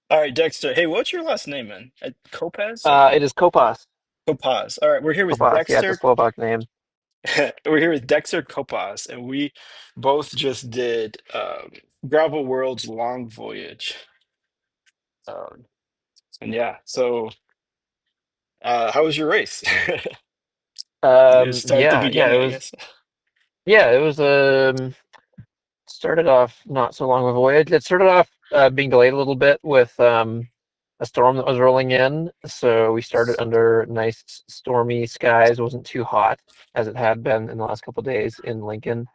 All right, Dexter. Hey, what's your last name, man? Kopas or It is Kopas. Kopas? All right, we're here with Kopas, yeah, it's a Dexter. Slovak name. We're here with Dexter Kopas, and we both just did Gravel Worlds Long Voyage. Um, and yeah, so how was your race? You start the Yeah, beginning, I guess. it was started off not so long of a voyage. It started off being delayed a little bit with a storm that was rolling in, so we started under nice stormy skies. It wasn't too hot as it had been in the last couple of days in Lincoln.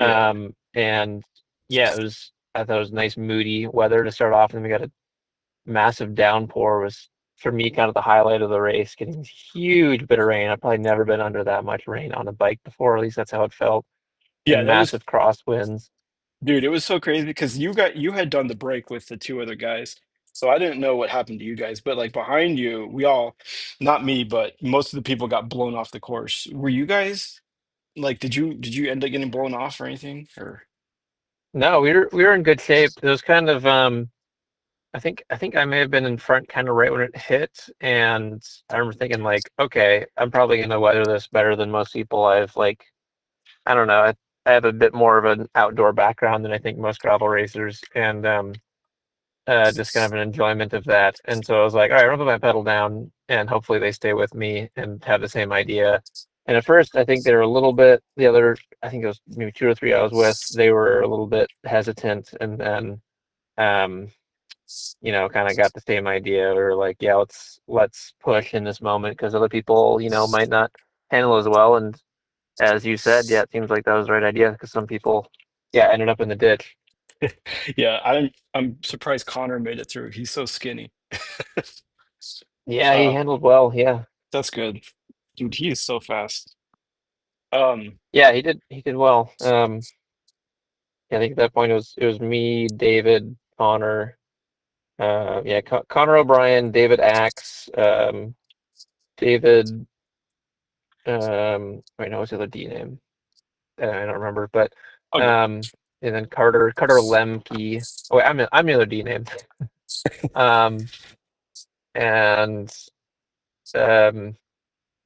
Yeah, And yeah, I thought it was nice moody weather to start off, and we got a massive downpour was for me kind of the highlight of the race, getting this huge bit of rain. I've probably never been under that much rain on a bike before, at least that's how it felt, yeah, and that was, massive crosswinds. dude. It was so crazy because you had done the break with the two other guys, so I didn't know what happened to you guys. But like behind you, we all, not me, but most of the people got blown off the course. Were you guys? Like, did you end up getting blown off or anything? Or No, we were in good shape. It was kind of I think I may have been in front kind of right when it hit, and I remember thinking like, okay, I'm probably gonna weather this better than most people. I don't know, I have a bit more of an outdoor background than I think most gravel racers, and just kind of an enjoyment of that. And so I was like, all right, I'm gonna put my pedal down and hopefully they stay with me and have the same idea. And at first, I think they were a little bit, I think it was maybe two or three I was with, they were a little bit hesitant. And then, um, kind of got the same idea. We were like, yeah, let's push in this moment because other people, might not handle as well. And as you said, yeah, it seems like that was the right idea because some people, yeah, ended up in the ditch. yeah, I'm surprised Connor made it through. He's so skinny. Yeah, he Uh, handled well. Yeah. that's good. Dude, he is so fast. Yeah, he did well. Yeah, I think at that point it was me, David, Connor, yeah, Connor O'Brien, David Axe, David, wait, no, what's the other D name? I don't remember, but okay. um, and then Carter Lemke. Oh, wait, I'm the other D name. Um, and um,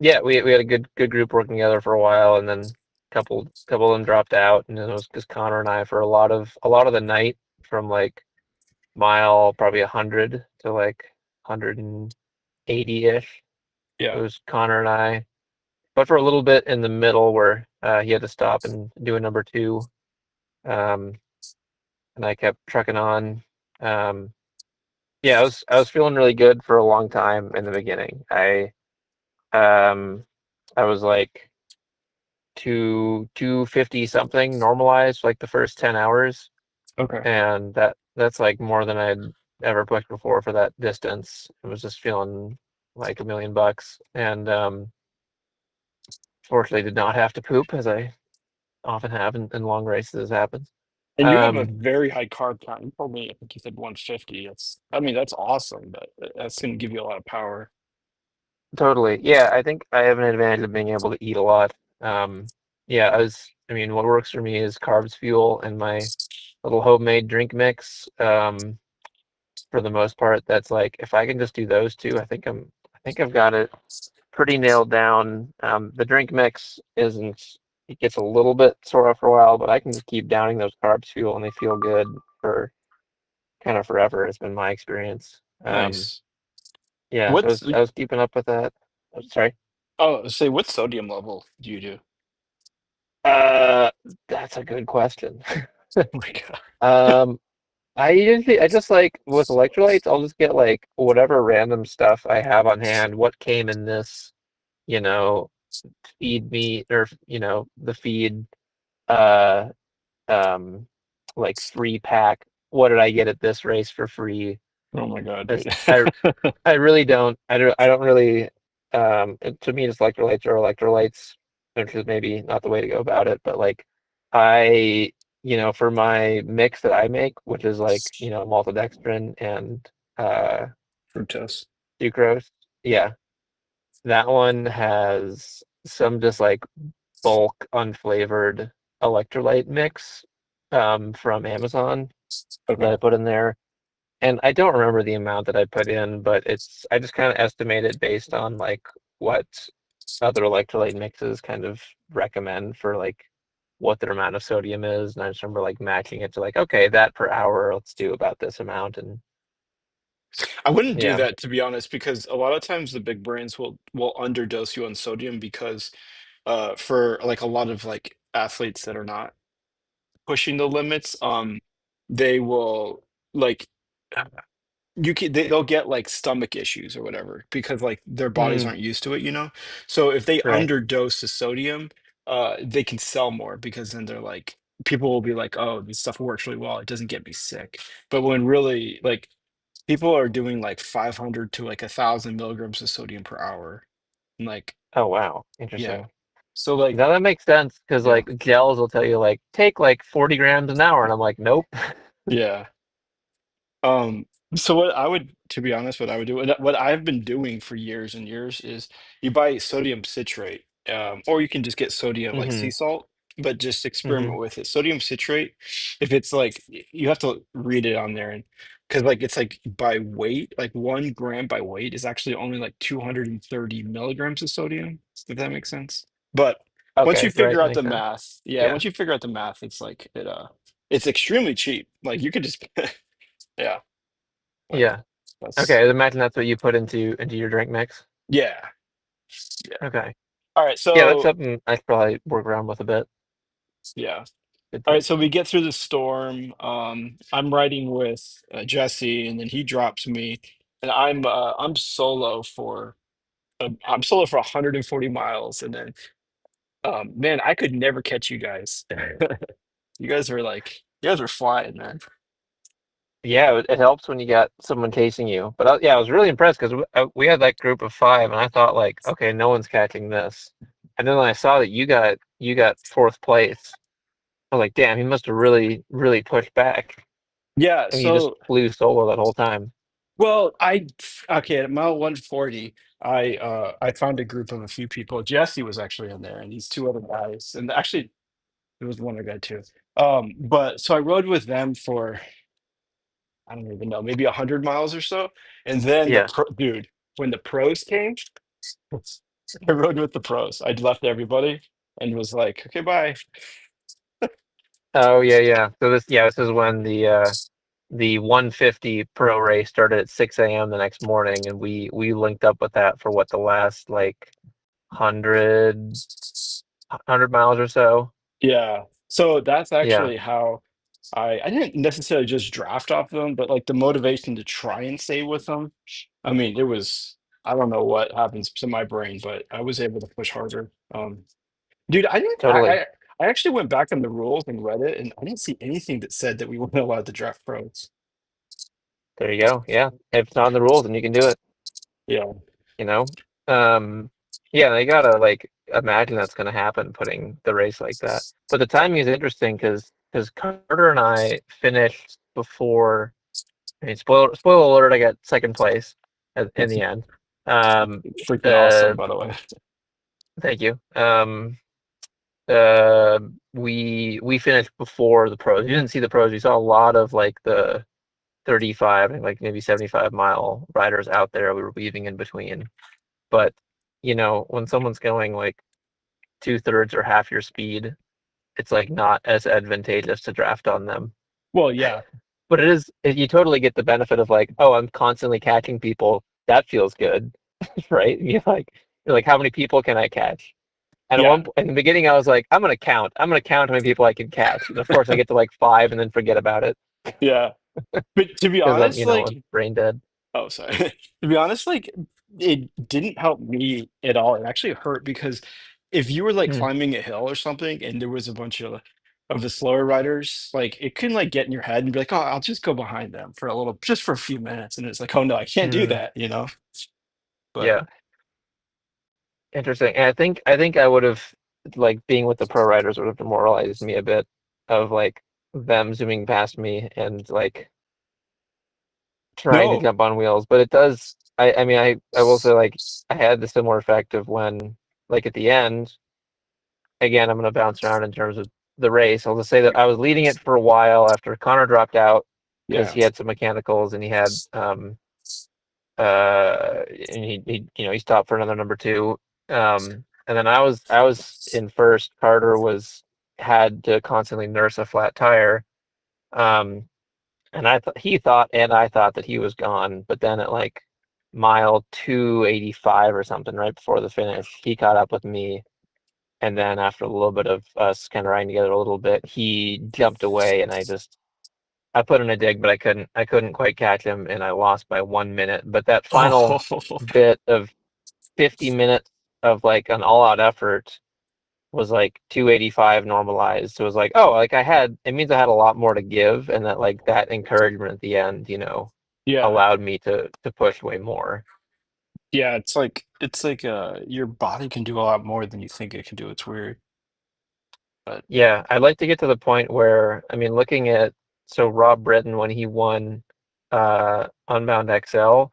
yeah, we had a good group working together for a while, and then couple of them dropped out, and then it was just Connor and I for a lot of the night from like mile probably 100 to like 180-ish. It Yeah. was Connor and I, but for a little bit in the middle where he had to stop and do a number two, um, and I kept trucking on. Um, yeah, I was feeling really good for a long time in the beginning. Um, I was like 250 something normalized like the first 10 hours, Okay. and that's like more than I'd ever pushed before for that distance. It was just feeling like $1 million, and fortunately did not have to poop as I often have in long races as happens. And you have a Um, very high carb count. You told me, I think you said 150. I mean, that's awesome, but that's going to give you a lot of power. Totally. Yeah, I think I have an advantage of being able to eat a lot. Yeah, I mean, what works for me is carbs, fuel, and my little homemade drink mix. For the most part, that's like if I can just do those two, I think I've got it pretty nailed down. The drink mix isn't, it gets a little bit sore after a while, but I can just keep downing those carbs, fuel, and they feel good for kind of forever. It's been my experience. Nice. Yeah, so What's, I was keeping up with that. Oh, sorry. say, what sodium level do you do? Uh, that's a good question. Oh my God. Um, I just like with electrolytes, I'll just get like whatever random stuff I have on hand. What came in this, you know, feed me or the feed uh um like 3 pack. What did I get at this race for free? Oh my God, dude. This I really don't I don't really to me just electrolytes are electrolytes, which is maybe not the way to go about it, but like I for my mix that I make, which is like, maltodextrin and uh Fructose. sucrose, yeah, that one has some just like bulk unflavored electrolyte mix from Amazon that Okay. I put in there. and I don't remember the amount that I put in, but I just kind of estimated based on like what other electrolyte mixes kind of recommend for like what their amount of sodium is, and I just remember like matching it to like, okay, that per hour, let's do about this amount, and I wouldn't do yeah. that to be honest, because a lot of times the big brands will underdose you on sodium because for like a lot of like athletes that are not pushing the limits, they will like they'll get like stomach issues or whatever because like their bodies Mm, aren't used to it, you know? So if they right. underdose the sodium, they can sell more because then they're like people will be like, "Oh, this stuff works really well. It doesn't get me sick." But when really like people are doing like 500 to like 1,000 milligrams of sodium per hour. And like, Oh wow, yeah. interesting. So like, Now that makes sense because yeah. like gels will tell you like take like 40 grams an hour, and I'm like, nope. Yeah. Um, so what I would, to be honest, what I would do, and what I've been doing for years and years is you buy sodium citrate, or you can just get sodium like Hmm. sea salt, but just Hmm. experiment with it. Sodium citrate, if it's like you have to read it on there, and because like it's like by weight, like 1 gram by weight is actually only like 230 milligrams of sodium, if that makes sense. But once you Okay, right, figure out the makes sense. math, yeah, Yeah, once you figure out the math, it's like it's extremely cheap. Like you could just yeah. But yeah. that's Okay, I imagine that's what you put into your drink mix. yeah, yeah. Okay. All right, Yeah, that's so something I should probably work around with a bit. yeah. Good All right, tip. so we get through the storm. I'm riding with Jesse, and then he drops me, and I'm solo for 140 miles, and then man, I could never catch you guys. You guys were flying, man. Yeah, it helps when you got someone chasing you. But yeah, I was really impressed because we had that group of five, and I thought like, okay, no one's catching this. And then when I saw that you got fourth place, I was like, damn, he must have really really pushed back, Yeah, and you just so flew solo that whole time. well, okay, at mile 140, I found a group of a few people. Jesse was actually in there and these two other guys. And actually there was one other guy too. But so I rode with them for I don't even know, maybe 100 miles or so. And then Yeah. dude, when the pros came, I rode with the pros. I'd left everybody and was like, okay, bye. Oh yeah, yeah. So this is when the 150 pro race started at 6 a.m. the next morning, and we linked up with that for what the last like 100 miles or so. Yeah. So that's Yeah, actually how I didn't necessarily just draft off them, but like the motivation to try and stay with them. I mean, it was I don't know what happens to my brain, but I was able to push harder. Dude, I didn't totally. I actually went back on the rules and read it, and I didn't see anything that said that we weren't allowed to draft pros. There you go. Yeah, if it's not in the rules, then you can do it. Yeah. You know. Um, yeah, they gotta like imagine that's gonna happen, putting the race like that. But the timing is interesting because Carter and I finished before. I mean, spoiler alert, I got second place in the end. Um, Freaking awesome, uh, by the way. thank you. Uh, we finished before the pros. You didn't see the pros. You saw a lot of like the 35 and like maybe 75-mile riders out there. We were weaving in between. But when someone's going like two-thirds or half your speed, it's like not as advantageous to draft on them. Well, yeah. But you totally get the benefit of like, oh, I'm constantly catching people. That feels good, right? You're like, how many people can I catch? And Yeah. in the beginning, I was like, I'm gonna count. I'm gonna count how many people I can catch. And of course, I get to like five and then forget about it Yeah. But to be because honest, like I'm brain dead. oh, sorry. To be honest, like it didn't help me at all. It actually hurt because if you were like Hmm. climbing a hill or something and there was a bunch of the slower riders, like it can like get in your head and be like, oh, I'll just go behind them for a little, just for a few minutes. And it's like, oh no, I can't do Hmm. that, you know? But Yeah, interesting. And I think I would have like being with the pro riders would have demoralized me a bit of like them zooming past me and like trying to no, jump on wheels. But it does. I mean, I will say like I had the similar effect of when like at the end. Again, I'm going to bounce around in terms of the race. I'll just say that I was leading it for a while after Connor dropped out. because Yeah. he had some mechanicals and he had and he stopped for another number two. And then I was in first. Carter was had to constantly nurse a flat tire. Um, and I thought that he was gone, but then at like mile 285 or something right before the finish, he caught up with me. And then after a little bit of us kind of riding together a little bit, he jumped away and I put in a dig, but I couldn't quite catch him and I lost by 1 minute. But that final Oh, bit of 50 minutes of like an all out effort was like 285 normalized. So it was like, oh, like it means I had a lot more to give, and that like that encouragement at the end, yeah. allowed me to push way more. Yeah, it's like your body can do a lot more than you think it can do. It's weird. But Yeah, I'd like to get to the point where, I mean, looking at so Rob Britton when he won Unbound XL,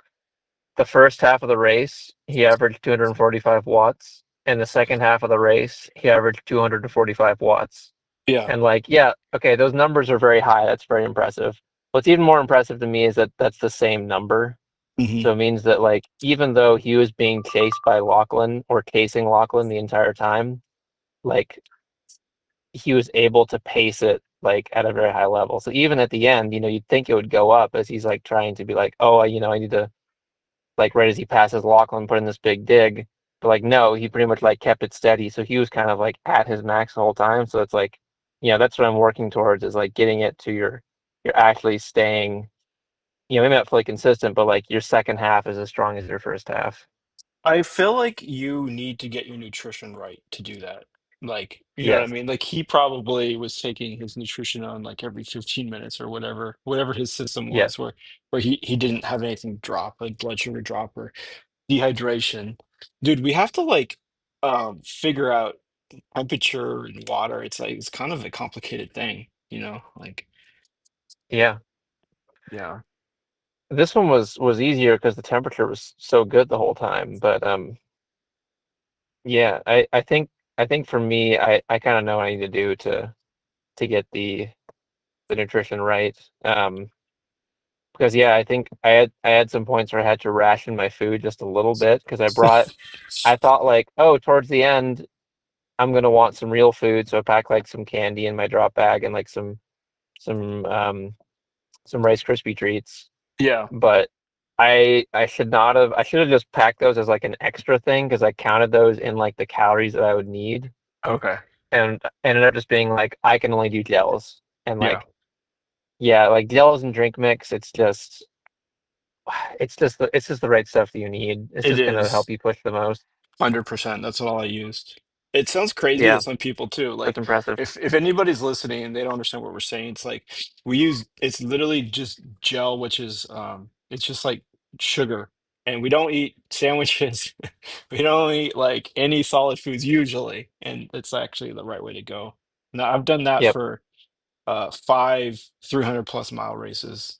the first half of the race, he averaged 245 watts, and the second half of the race, he averaged 245 watts. yeah. And like, yeah, okay, those numbers are very high. That's very impressive. What's even more impressive to me is that that's the same number. Hmm. So it means that like even though he was being chased by Lachlan or chasing Lachlan the entire time, like he was able to pace it like at a very high level. So even at the end, you'd think it would go up as he's like trying to be like, oh, I need to like right as he passes Lachlan, put in this big dig. But like no, he pretty much like kept it steady. So he was kind of like at his max the whole time. So it's like, that's what I'm working towards is like getting it to you're actually staying, maybe not fully consistent, but like your second half is as strong as your first half. I feel like you need to get your nutrition right to do that. Like, you know what I Yes. mean? Like he probably was taking his nutrition on like every 15 minutes or whatever his system Yes. was where he didn't have anything drop, like blood sugar drop or dehydration. Dude, we have to like figure out temperature and water. It's like it's kind of a complicated thing, you know? Like, Yeah. yeah. This one was easier because the temperature was so good the whole time. But yeah, I think for me, I kind of know what I need to do to get the nutrition right. Because yeah, I think I had some points where I had to ration my food just a little bit because I thought like, oh, towards the end I'm gonna want some real food, so I packed like some candy in my drop bag and like some some Rice Krispie treats. Yeah. But I should have just packed those as like an extra thing because I counted those in like the calories that I would need, Okay. and ended up just being like I can only do gels and Yeah. like yeah, like gels and drink mix. It's just the right stuff that you need. It's It just gonna is. help you push the most. 100%. That's all I used. It sounds crazy to Yeah, some people too. that's Like impressive. if anybody's listening and they don't understand what we're saying, it's like it's literally just gel, which is it's just like sugar. And we don't eat sandwiches. We don't eat like any solid foods usually, and it's actually the right way to go. Now I've done that Yep. for five 300 plus mile races.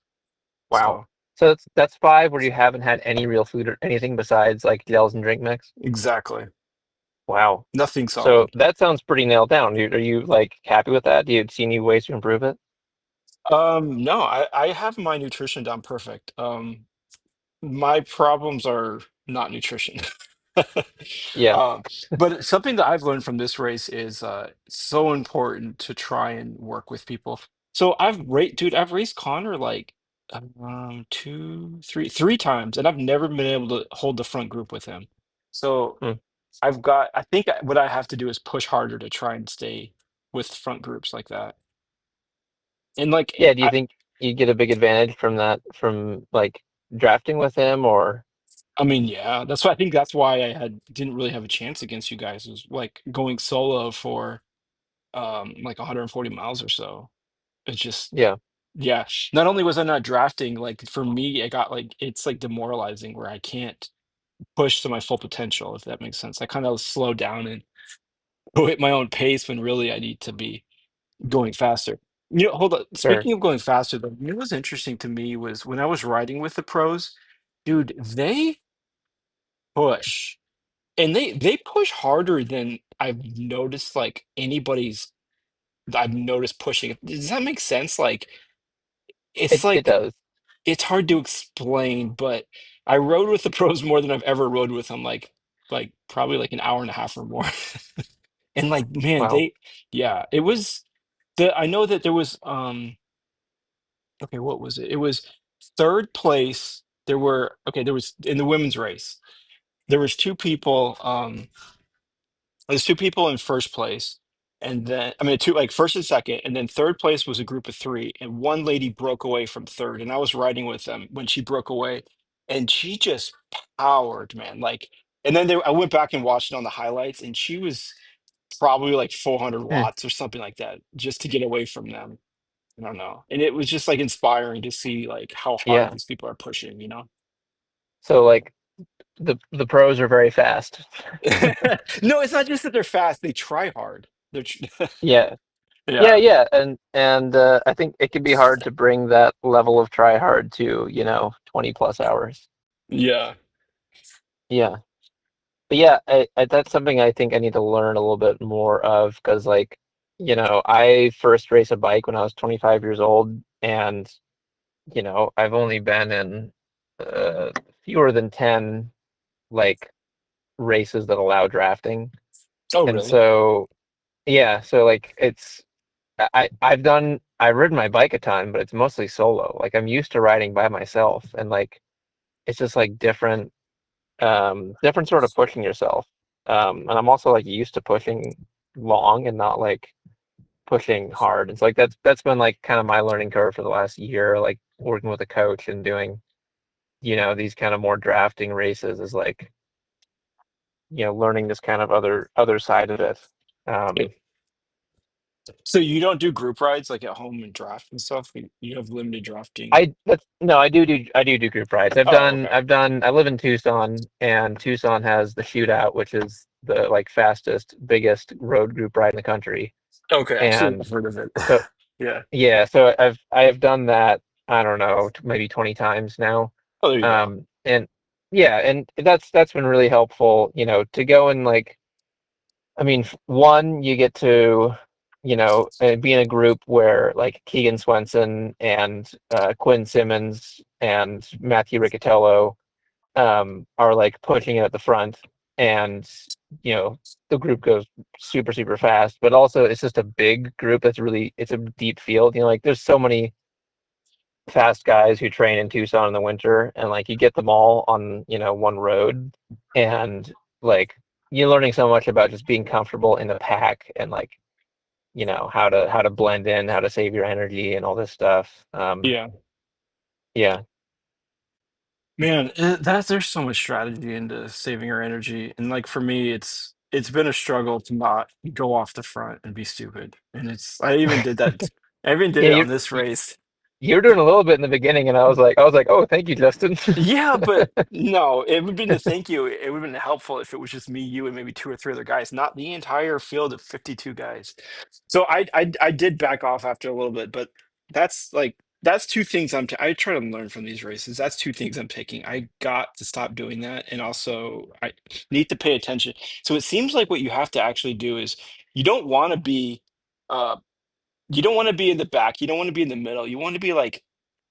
Wow. So So that's five where you haven't had any real food or anything besides like gels and drink mix. exactly. Wow. Nothing So solid. that sounds pretty nailed down. Are you like happy with that? Do you see any ways to improve it? No, I have my nutrition down perfect. My problems are not nutrition. Yeah. Um, but something that I've learned from this race is so important to try and work with people. So I've raced Connor like three times, and I've never been able to hold the front group with him. So Hmm. I think what I have to do is push harder to try and stay with front groups like that. And like Yeah, do you think you get a big advantage from that from like drafting with him or I mean, yeah, I think that's why I didn't really have a chance against you guys was like going solo for like 140 miles or so. It's just yeah, yeah. Not only was I not drafting, like for me, it got like it's like demoralizing where I can't push to my full potential, if that makes sense. I kind of slow down and go at my own pace when really I need to be going faster. You know, hold on. sure. Speaking of going faster, though, you know what's interesting to me was when I was riding with the pros, dude, they push. And they push harder than I've noticed like I've noticed pushing. Does that make sense? Like it's it like does. it's hard to explain, but I rode with the pros more than I've ever rode with them, like probably like an hour and a half or more. And like, man, Wow. yeah, it was I know that there was okay, what was it? It was third place. There was in the women's race. There was two people. There's two people in first place, and then I mean two like first and second, and then third place was a group of three, and one lady broke away from third, and I was riding with them when she broke away, and she just powered, man. Like, and then I went back and watched it on the highlights, and she was probably like 400 Hmm. watts or something like that, just to get away from them. I don't know, and it was just like inspiring to see like how hard Yeah. these people are pushing, you know. So like the pros are very fast. No, it's not just that they're fast; they try hard. Yeah. Yeah, Yeah, yeah, and I think it can be hard to bring that level of try hard to, 20 plus hours. yeah. Yeah. But yeah, that's something I think I need to learn a little bit more of because like, I first raced a bike when I was 25 years old and, I've only been in fewer than 10 like races that allow drafting. Oh, And really? so yeah, so like I've ridden my bike a ton, but it's mostly solo. Like I'm used to riding by myself and like it's just like different sort of pushing yourself. And I'm also like used to pushing long and not like pushing hard. It's like that's been like kind of my learning curve for the last year, like working with a coach and doing, these kind of more drafting races is like, learning this kind of other side of it. Yeah. Um, So you don't do group rides like at home and draft and stuff? You have limited drafting. I that's no, I do group rides. Oh, okay. I live in Tucson and Tucson has the shootout, which is the like fastest, biggest road group ride in the country. Okay, actually, And I've heard of it. so Yeah. yeah, so I have done that, I don't know, maybe 20 times now. Oh, there you go. And yeah, and that's been really helpful, to go and like I mean, one, you get to, be in a group where like Keegan Swenson and Quinn Simmons and Matthew Riccatello are like pushing it at the front, and the group goes super super fast. But also, it's just a big group it's a deep field. Like there's so many fast guys who train in Tucson in the winter, and like you get them all on one road, and like you're learning so much about just being comfortable in the pack and like how to blend in, how to save your energy, and all this stuff. Yeah. Yeah, Man, there's so much strategy into saving your energy, and like for me, it's been a struggle to not go off the front and be stupid. And I even did that. I even did yeah, it on this race. you're doing a little bit in the beginning, and I was like, oh, thank you, Justin. Yeah, but no, it would have been to thank you. It would have been helpful if it was just me, you, and maybe two or three other guys, not the entire field of 52 guys. So I did back off after a little bit, but that's two things I try to learn from these races. That's two things I'm taking. I got to stop doing that, and also I need to pay attention. So it seems like what you have to actually do is you don't want to be uh you don't want to be in the back. You don't want to be in the middle. You want to be like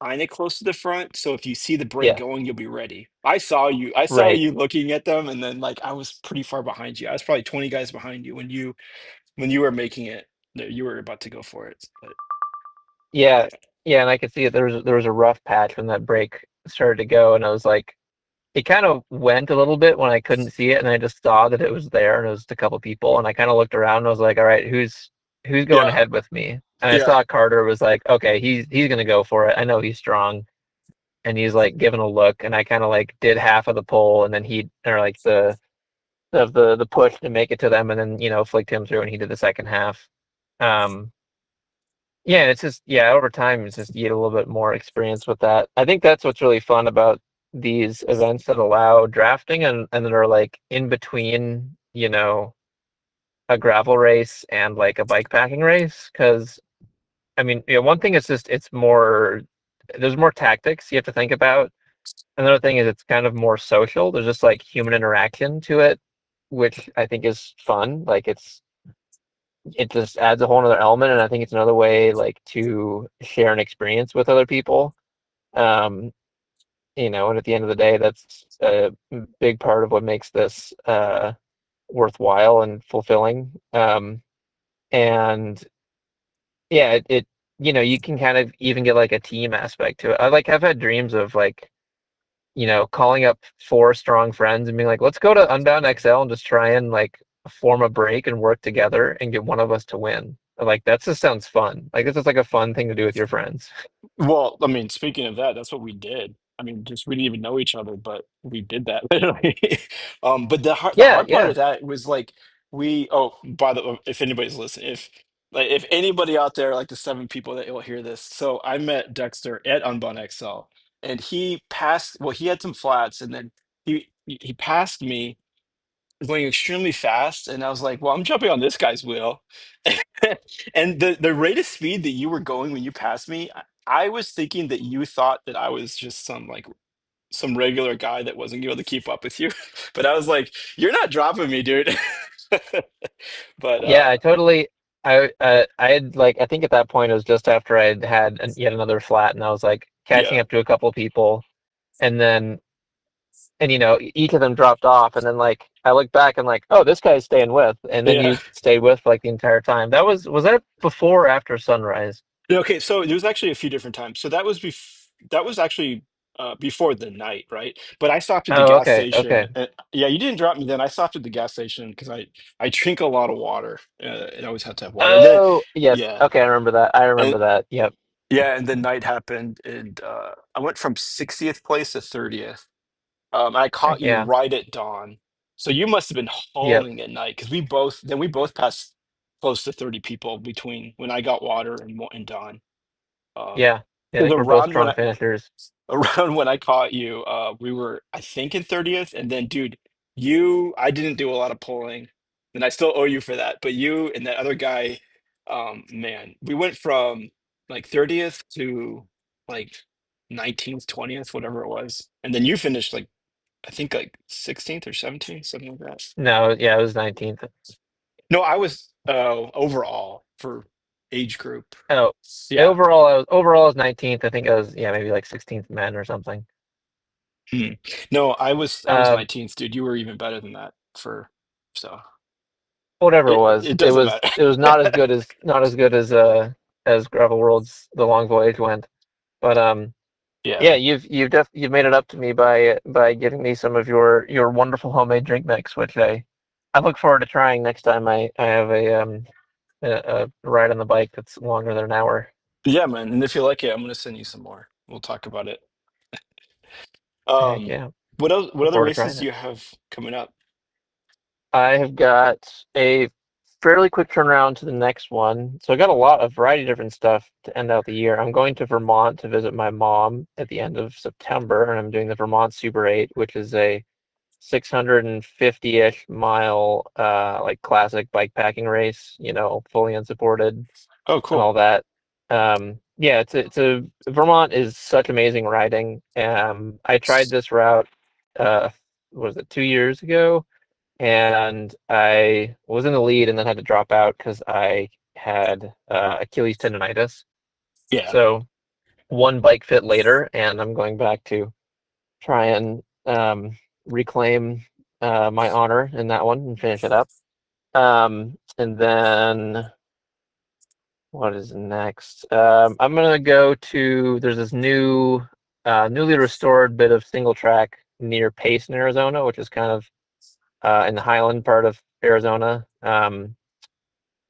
kind of close to the front. So if you see the break Yeah, going, you'll be ready. I saw you. I saw right. you looking at them, and then like I was pretty far behind you. I was probably 20 guys behind you when you were making it. No, you were about to go for it. But Yeah, yeah, yeah, and I could see it. There was a rough patch when that break started to go, and I was like, it kind of went a little bit when I couldn't see it, and I just saw that it was there, and it was just a couple people, and I kind of looked around, and I was like, all right, who's going yeah, ahead with me? And I yeah. saw Carter was like, okay, he's gonna go for it. I know he's strong, and he's like giving a look, and I kind of like did half of the pull, and then he or like the push to make it to them, and then flicked him through, and he did the second half. Um, yeah, and it's just yeah, over time, it's just you get a little bit more experience with that. I think that's what's really fun about these events that allow drafting and that are like in between, a gravel race and like a bike packing race. Because I mean, one thing is just there's more tactics you have to think about. Another thing is it's kind of more social. There's just like human interaction to it, which I think is fun. Like it just adds a whole other element, and I think it's another way like to share an experience with other people. Um, and at the end of the day, that's a big part of what makes this worthwhile and fulfilling. And yeah, you can kind of even get like a team aspect to it. I've had dreams of like, calling up four strong friends and being like, let's go to Unbound XL and just try and like form a break and work together and get one of us to win. Like that just sounds fun. Like this is like a fun thing to do with your friends. Well, I mean, speaking of that, that's what we did. I mean, just we didn't even know each other, but we did that literally. But the Yeah, hard part yeah. of that was like we. Oh, by the way, if anybody's listening, if anybody out there, like the seven people that will hear this, so I met Dexter at Unbound XL, and he passed. Well, he had some flats, and then he passed me going extremely fast, and I was like, "Well, I'm jumping on this guy's wheel." And the rate of speed that you were going when you passed me, I was thinking that you thought that I was just some regular guy that wasn't able to keep up with you. But I was like, "You're not dropping me, dude." But Yeah, I totally. I had like I think at that point it was just after I had yet another flat, and I was like catching yeah, up to a couple people, and then each of them dropped off, and then like I looked back and like, oh, this guy's staying with, and then yeah. you stayed with for like the entire time. Was that before or after sunrise? Yeah, okay, so there was actually a few different times. So that was actually before the night, right? But I stopped at the Oh, gas okay, station. okay. Yeah, you didn't drop me then. I stopped at the gas station because I drink a lot of water. And I always have to have water. And then Oh, yes. yeah, Okay, I remember that. I and remember that. Yep, yeah, and then night happened, and I went from 60th place to 30th. I caught you yeah, right at dawn, so you must have been yep, hauling at night because we both passed close to 30 people between when I got water and dawn. Um, yeah. Yeah, I because think we're both around when strong I finishers. around when I caught you, we were I think in 30th, and then dude, I didn't do a lot of pulling, and I still owe you for that. But you and that other guy, man, we went from like 30th to like 19th, 20th, whatever it was, and then you finished like I think like 16th or 17th, something like that. No, yeah, it was 19th. No, I was overall for age group. Oh, Yeah. overall I was 19th. I think I was, yeah, maybe like 16th men or something. Hmm. No, I was Uh, 19th, dude. You were even better than that for so Whatever it it was, it it doesn't was matter. it was not as good as Gravel Worlds the Long Voyage went. But Yeah, yeah, man. you've made it up to me by giving me some of your wonderful homemade drink mix, which I look forward to trying next time I have a ride on the bike that's longer than an hour. Yeah, man. And if you like it, I'm gonna send you some more. We'll talk about it. Heck Um, yeah, what else? What look other forward to races trying do it. you have coming up? I have got a fairly quick turnaround to the next one. So I got a variety of different stuff to end out the year. I'm going to Vermont to visit my mom at the end of September, and I'm doing the Vermont Super 8, which is a 650-ish mile like classic bike packing race, fully unsupported Oh, and cool. all that. Yeah, it's a Vermont is such amazing riding. I tried this route what was it, 2 years ago? And I was in the lead and then had to drop out because I had Achilles tendonitis. Yeah. So one bike fit later, and I'm going back to try and reclaim my honor in that one and finish it up. And then what is next? I'm gonna go to there's this newly restored bit of single track near Payson, Arizona, which is kind of in the highland part of Arizona.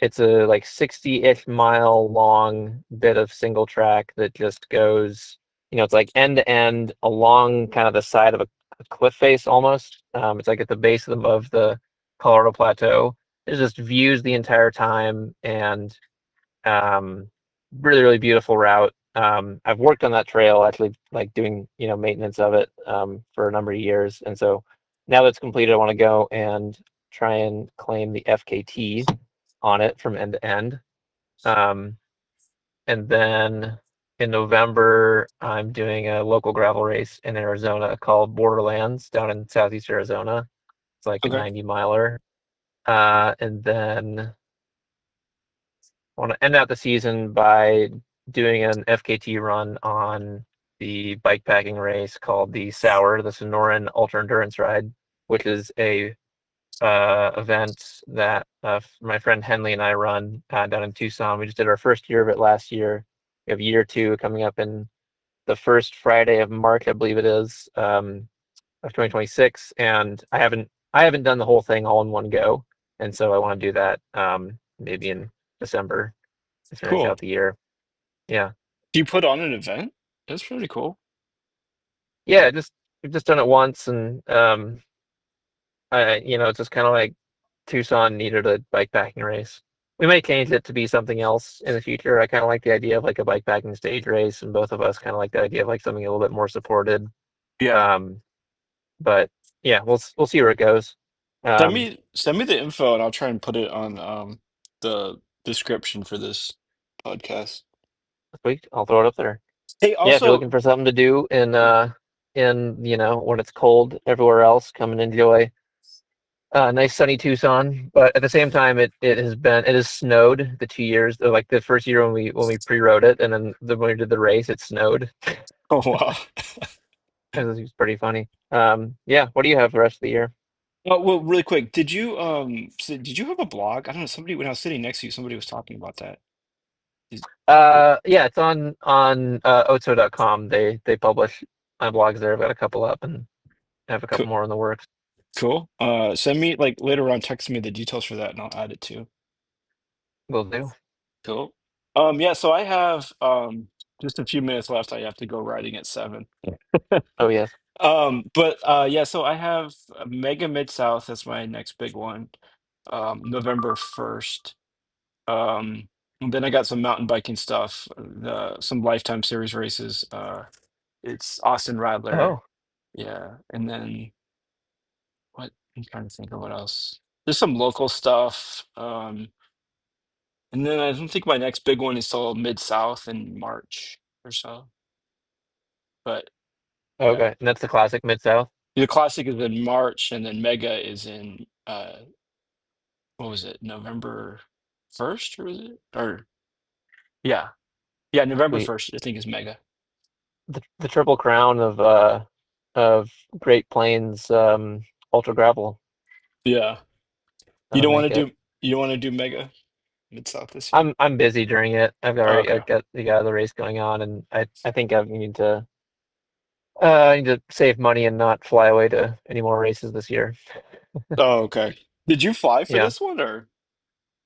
It's a like 60-ish mile long bit of single track that just goes, it's like end to end along kind of the side of a cliff face almost. It's like at the base of the Colorado Plateau. There's just views the entire time and um, really, really beautiful route. I've worked on that trail actually, like doing, maintenance of it for a number of years. And so now that's completed, I want to go and try and claim the FKT on it from end to end. Um, and then in November, I'm doing a local gravel race in Arizona called Borderlands down in Southeast Arizona. It's like a Okay. 90 miler. And then want to end out the season by doing an FKT run on the bikepacking race called the Sauer, the Sonoran Ultra Endurance Ride, which is a event that my friend Henley and I run down in Tucson. We just did our first year of it last year. We have year two coming up in the first Friday of March, I believe it is, of 2026. And I haven't done the whole thing all in one go, and so I want to do that maybe in December to finish Cool. out the year. Yeah, Do you put on an event? That's pretty cool. yeah. Just we've just done it once, and it's just kind of like Tucson needed a bikepacking race. We may change it to be something else in the future. I kind of like the idea of like a bikepacking stage race, and both of us kind of like the idea of like something a little bit more supported. Yeah. Um, but yeah, we'll see where it goes. Um, Send me the info and I'll try and put it on the description for this podcast. Sweet, I'll throw it up there. Hey, Yeah, if you're also, looking for something to do yeah. in when it's cold everywhere else, come and enjoy nice sunny Tucson. But at the same time, it has snowed the 2 years. Like the first year when we pre-rode it, and then when we did the race, it snowed. Oh wow. It was pretty funny. Yeah. What do you have the rest of the year? Oh, well, really quick, did you have a blog? I don't know, somebody when I was sitting next to you, somebody was talking about that. Is, Yeah, it's on Oso.com. They publish my blogs there. I've got a couple up and have a couple cool. more in the works. Cool. Send me like later on, text me the details for that and I'll add it too. Will do. Cool. Yeah, so I have just a few minutes left. I have to go riding at 7. Oh yes. But yeah, so I have Mega Mid South as my next big one, November 1st. And then I got some mountain biking stuff, some Lifetime Series races. It's Austin Radler, Oh, yeah, and then what? I'm trying to think of what else. There's some local stuff, and then I don't think my next big one is till Mid South in March or so. But yeah, okay. And that's the classic Mid South. the classic is in March, and then Mega is in what was it, November 1st, or was it? Or yeah, yeah, November Sweet. 1st, I think is Mega. The triple crown of Great Plains ultra gravel. Yeah. You That'll don't want make to it. do you don't want to do Mega Mid South this year? I'm busy during it. Oh, I've okay. got the other race going on, and I think I need to save money and not fly away to any more races this year. Oh, okay. Did you fly for Yeah, this one or?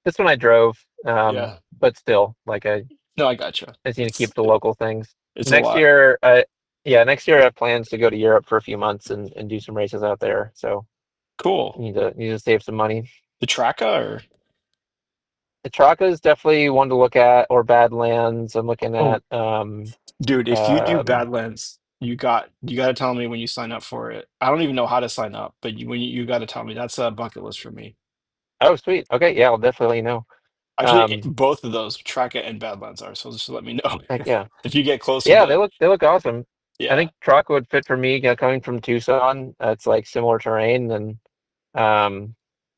this one I drove, Yeah. but still, like No, I gotcha. I just need to keep the local things. It's a Next lot. year, yeah, next year I have plans to go to Europe for a few months and do some races out there. So Cool. need to save some money. The Traca or? The Traka is definitely one to look at, or Badlands. I'm looking Oh, at dude, if you do um Badlands, you got to tell me when you sign up for it. I don't even know how to sign up, but you got to tell me. That's a bucket list for me. oh sweet. Okay, yeah, I'll definitely let you know. Actually, Um both of those, Traca and Badlands are. So just let me know Heck yeah. if you get closer Yeah, to. they look awesome. I Yeah. think Traka would fit for me, coming from Tucson. It's like similar terrain and um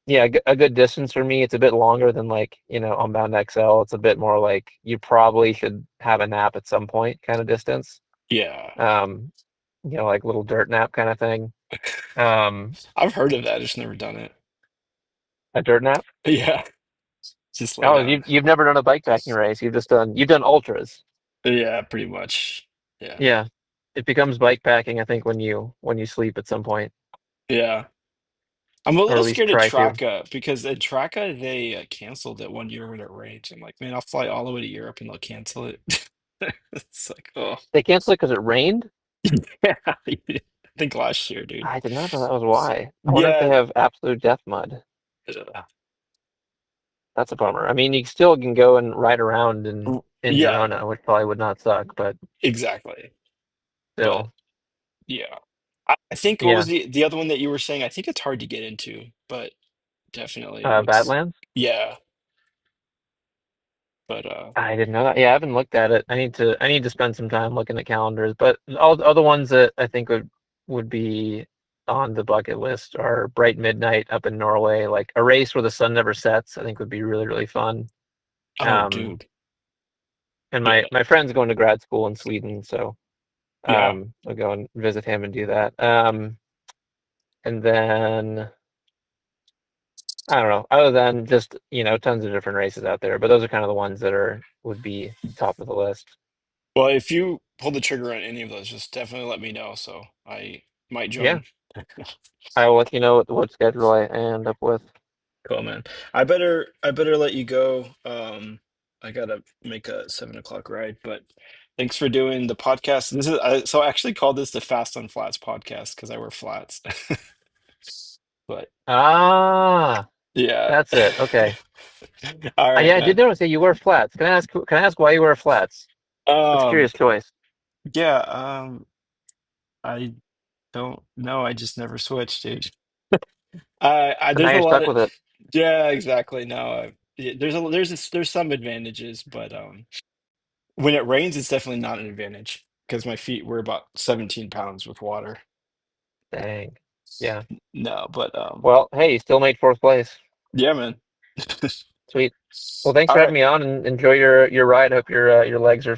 yeah, a good distance for me. It's a bit longer than like, Unbound XL. It's a bit more like you probably should have a nap at some point kind of distance. Yeah. Um, like little dirt nap kind of thing. Um, I've heard of that. Just never done it. a dirt nap? Yeah. Just lay Oh, down. you've never done a bikepacking race. You've done ultras. Yeah, pretty much. Yeah. Yeah. It becomes bikepacking, I think, when you sleep at some point, Yeah. I'm a or little at least scared of try to. Traca because at Traca they canceled it one year when it rained. I'm like, man, I'll fly all the way to Europe and they'll cancel it. It's like, oh, They canceled it because it rained? yeah. I think last year, dude. I did not know that was why. I wonder if they Yeah. have absolute death mud. uh, That's a bummer. I mean, you still can go and ride around in Yeah, Girona, which probably would not suck, but exactly. But still. yeah. I think what was Yeah. the other one that you were saying? I think it's hard to get into, but definitely it looks, Badlands? yeah. But I didn't know that. Yeah, I haven't looked at it. I need to spend some time looking at calendars. But all the ones that I think would be on the bucket list are Bright Midnight up in Norway, like a race where the sun never sets. I think would be really, really fun. Oh, Um, dude. and Yeah. my friend's going to grad school in Sweden, so Yeah. I'll go and visit him and do that. And then I don't know, other than just, tons of different races out there, but those are kind of the ones that would be top of the list. Well, if you pull the trigger on any of those, just definitely let me know so I might Yeah, join. I will let you know what schedule I end up with. Cool, man. I better let you go. I gotta make a 7 o'clock ride, but thanks for doing the podcast. So I actually called this the Fast on Flats podcast because I wear flats. But Ah, yeah. that's it. Okay. All right, Yeah, I did man. notice that you wear flats. Can I ask why you wear flats? That's a Um, curious choice. yeah, I don't know. I just never switched, dude. So now There's a you're lot stuck of, with it. yeah, exactly. No, yeah, there's some advantages, but when it rains, it's definitely not an advantage because my feet were about 17 pounds with water. Dang. Yeah. No, but Well, hey, you still made fourth place. yeah, man. Sweet. Well, thanks All for having right. me on and enjoy your ride. Hope your legs are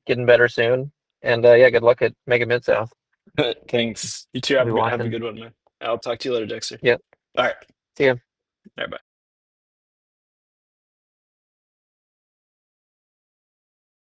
getting better soon. And yeah, good luck at Mega Mid South. Thanks. You too. I'll be Have a watching. good one, man. I'll talk to you later, Dexter. Yep. All right. See ya. All right. Bye.